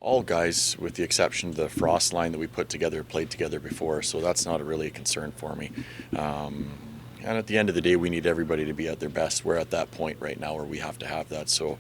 All guys, with the exception of the Frost line that we put together, played together before, so that's not really a concern for me. And at the end of the day, we need everybody to be at their best. We're at that point right now where we have to have that. So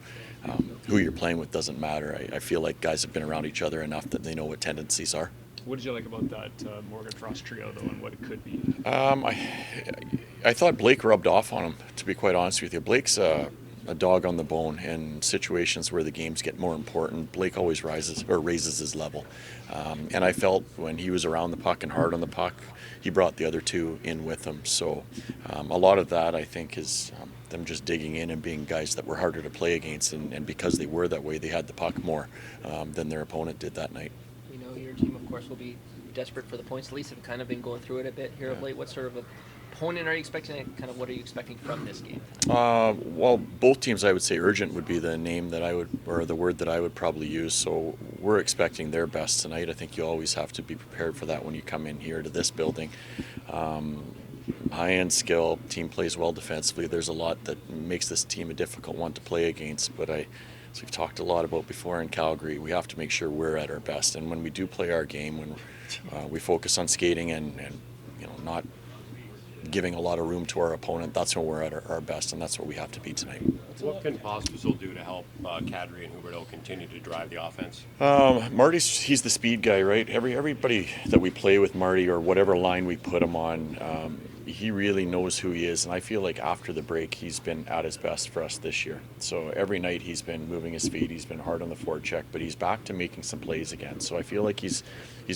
who you're playing with doesn't matter. I feel like guys have been around each other enough that they know what tendencies are. What did you like about that Morgan Frost trio, though, and what it could be? I thought Blake rubbed off on him, to be quite honest with you. Blake's a dog on the bone in situations where the games get more important. Blake always raises his level. And I felt when he was around the puck and hard on the puck, he brought the other two in with him. So a lot of that, I think, is them just digging in and being guys that were harder to play against. And because they were that way, they had the puck more than their opponent did that night. We know your team, of course, will be desperate for the points. At least have kind of been going through it a bit here of late. What sort of opponent are you expecting, and kind of what are you expecting from this game? Well, both teams, I would say urgent would be the name that I would, or the word that I would probably use. So we're expecting their best tonight. I think you always have to be prepared for that when you come in here to this building. High-end skill, team plays well defensively. There's a lot that makes this team a difficult one to play against, but as we've talked a lot about before in Calgary, we have to make sure we're at our best. And when we do play our game, when we focus on skating and not giving a lot of room to our opponent, that's when we're at our best, and that's what we have to be tonight. What can Pospisil do to help Kadri and Huberdeau continue to drive the offense? He's the speed guy, right? Everybody that we play with Marty, or whatever line we put him on, he really knows who he is, and I feel like after the break he's been at his best for us this year. So every night he's been moving his feet, he's been hard on the forecheck, but he's back to making some plays again. So I feel like he's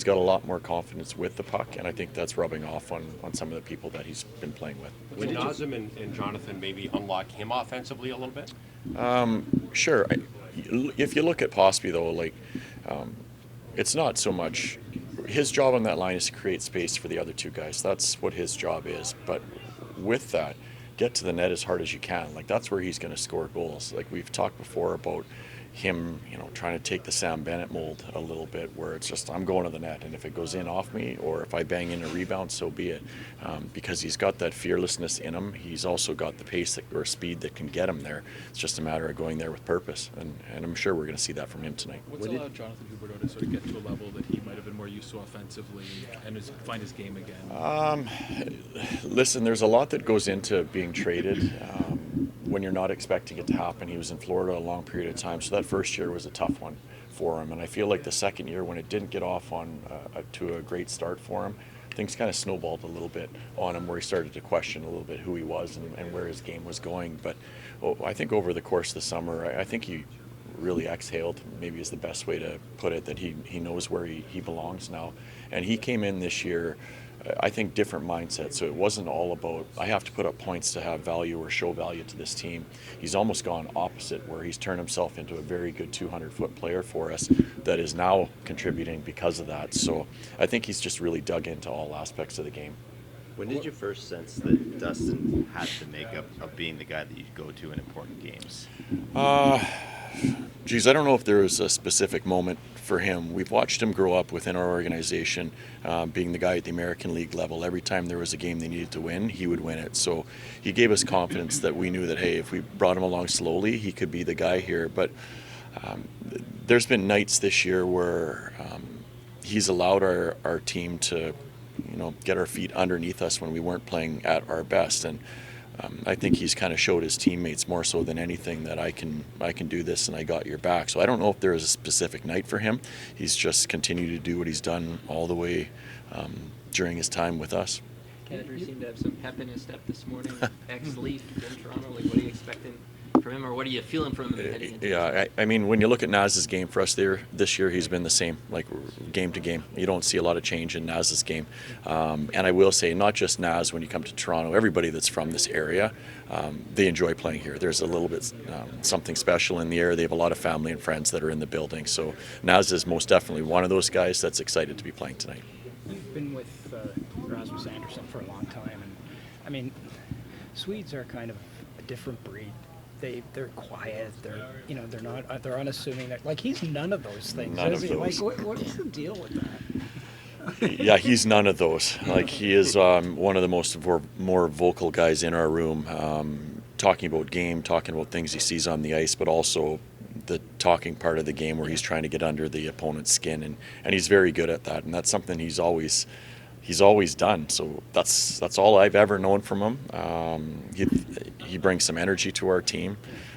got a lot more confidence with the puck, and I think that's rubbing off on some of the people that he's been playing with. Would Nazem and Jonathan maybe unlock him offensively a little bit? Sure. If you look at Pospi, though, it's not so much his job on that line is to create space for the other two guys. That's what his job is. But with that, get to the net as hard as you can. That's where he's going to score goals. We've talked before about him, trying to take the Sam Bennett mold a little bit, where it's just I'm going to the net, and if it goes in off me, or if I bang in a rebound, so be it. Because he's got that fearlessness in him. He's also got the pace or speed that can get him there. It's just a matter of going there with purpose, and I'm sure we're going to see that from him tonight. What's allowed Jonathan Huberdeau to sort of get to a level that he might have been more used to offensively and find his game again? Listen, there's a lot that goes into being traded. When you're not expecting it to happen. He was in Florida a long period of time, so that first year was a tough one for him. And I feel like the second year, when it didn't get off to a great start for him, things kind of snowballed a little bit on him, where he started to question a little bit who he was and where his game was going. But I think over the course of the summer, I think he really exhaled, maybe is the best way to put it, that he knows where he belongs now. And he came in this year, I think, different mindset. So it wasn't all about I have to put up points to have value or show value to this team. He's almost gone opposite, where he's turned himself into a very good 200-foot player for us that is now contributing because of that. So I think he's just really dug into all aspects of the game. When did you first sense that Dustin had the makeup of being the guy that you'd go to in important games? I don't know if there was a specific moment for him. We've watched him grow up within our organization, being the guy at the American League level. Every time there was a game they needed to win, he would win it. So he gave us confidence that we knew that, hey, if we brought him along slowly, he could be the guy here. But there's been nights this year where he's allowed our team to, get our feet underneath us when we weren't playing at our best. And I think he's kind of showed his teammates more so than anything that I can do this and I got your back. So I don't know if there is a specific night for him. He's just continued to do what he's done all the way during his time with us. Kadri seemed to have some pep in his step this morning. Ex-Leaf in Toronto. What are you expecting from him, or what are you feeling from him heading into Yeah, I mean, when you look at Naz's game for us this year, he's been the same, game to game. You don't see a lot of change in Naz's game. And I will say, not just Naz, when you come to Toronto, everybody that's from this area, they enjoy playing here. There's a little bit something special in the air. They have a lot of family and friends that are in the building. So Naz is most definitely one of those guys that's excited to be playing tonight. You've been with Rasmus Andersson for a long time, and I mean, Swedes are kind of a different breed. They're quiet. They're unassuming. He's none of those things. None is of he? those. What's the deal with that? Yeah, he's none of those. He is one of the most more vocal guys in our room, talking about game, talking about things he sees on the ice, but also the talking part of the game where he's trying to get under the opponent's skin, and he's very good at that, and that's something he's always done. So that's all I've ever known from him. He brings some energy to our team.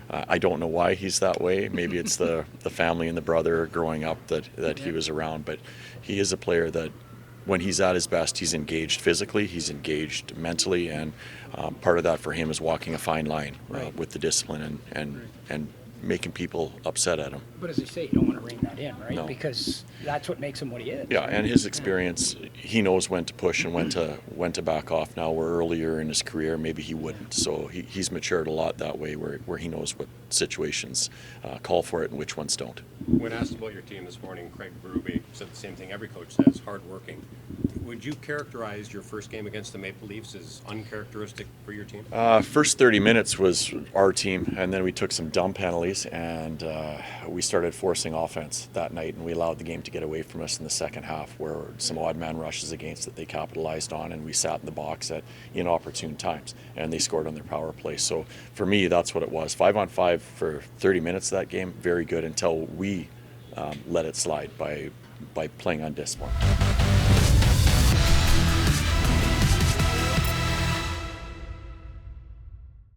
I don't know why he's that way. Maybe it's the family and the brother growing up that he was around, but he is a player that when he's at his best, he's engaged physically, he's engaged mentally, and part of that for him is walking a fine line with the discipline and making people upset at him. But as you say, you don't want to rein that in, right? No. Because that's what makes him what he is. Yeah, and his experience, he knows when to push and when to back off now, where earlier in his career maybe he wouldn't. So he's matured a lot that way, where he knows what situations call for it and which ones don't. When asked about your team this morning, Craig Berube said the same thing every coach says, hardworking. Would you characterize your first game against the Maple Leafs as uncharacteristic for your team? First 30 minutes was our team, and then we took some dumb penalties, and we started forcing offense that night, and we allowed the game to get away from us in the second half, where some odd man rushes against that they capitalized on, and we sat in the box at inopportune times, and they scored on their power play. So for me, that's what it was. 5-on-5 for 30 minutes of that game, very good, until we let it slide by playing undisciplined.